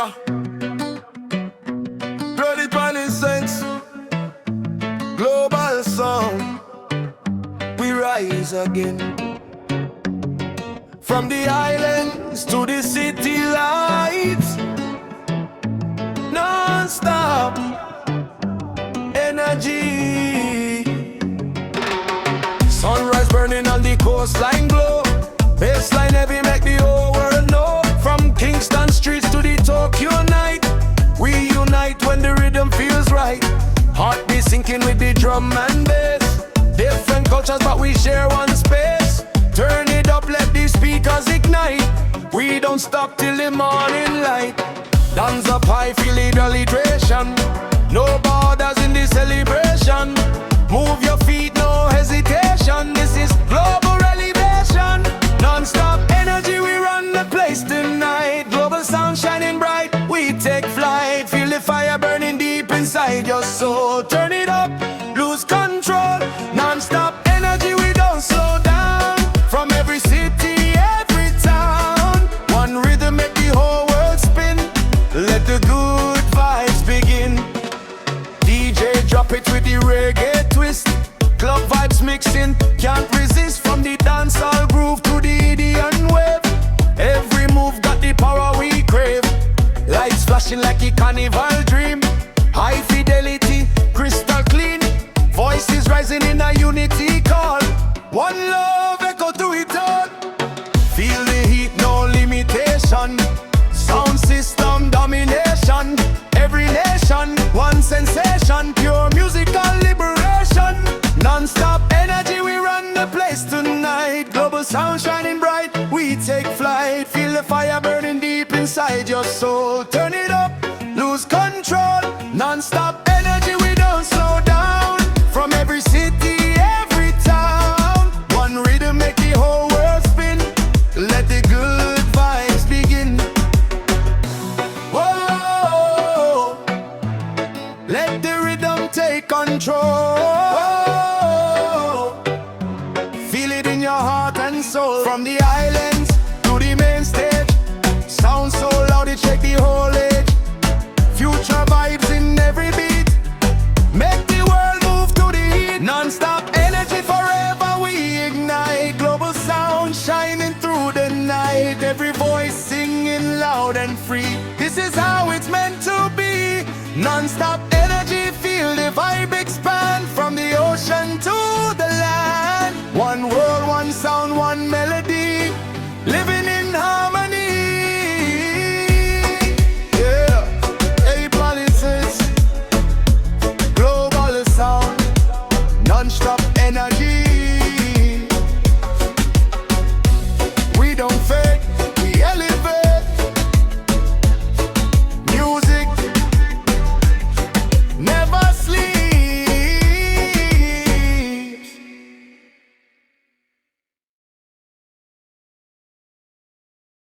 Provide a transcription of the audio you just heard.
yeah. Bloody sense, global sound. We rise again. From the islands to the city lights, non-stop energy. Sunrise burning on the coastline glow. Baseline heavy make the whole world know. From Kingston streets to the Tokyo night, we unite when the rhythm feels right. Heartbeat sinking with the drum and bass. Different cultures but we share one space. Turn it up, let the speakers ignite. We don't stop till the morning light. Dance up high, feel the alliteration. No borders in the celebration. Move your feet, no hesitation. This is global elevation. Non-stop energy, we run the place tonight. Global sound shining bright, we take flight. Feel the fire burning deep inside your soul. Turn it up, lose control. Non-stop energy, we don't slow down. From every city, every town, one rhythm make the whole world spin. Let the good vibes begin. DJ drop it with the reggae twist. Club vibes mixing, can't resist. From the dancehall groove to the Indian wave. Every move got the power we crave. Lights flashing like a carnival dream. High fidelity, crystal clean. Voices rising in a unity call. One love echo through it all. Feel the heat, no limitation. Sound system domination. Every nation, one sensation. Pure musical liberation. Non-stop energy, we run the place tonight. Global sound shining bright, we take flight. Feel the fire burning deep inside your soul. Turn it up, lose control. Non-stop energy, we don't slow down. From every city, every town, one rhythm make the whole world spin. Let the good vibes begin. Whoa, let the rhythm take control. Whoa, feel it in your heart and soul. From the islands to the main stage, sound so loud it shake the whole age. Future vibes in every beat, make the world move to the heat. Non-stop energy forever we ignite. Global sound shining through the night. Every voice singing loud and free. This is how it's meant to be. Non-stop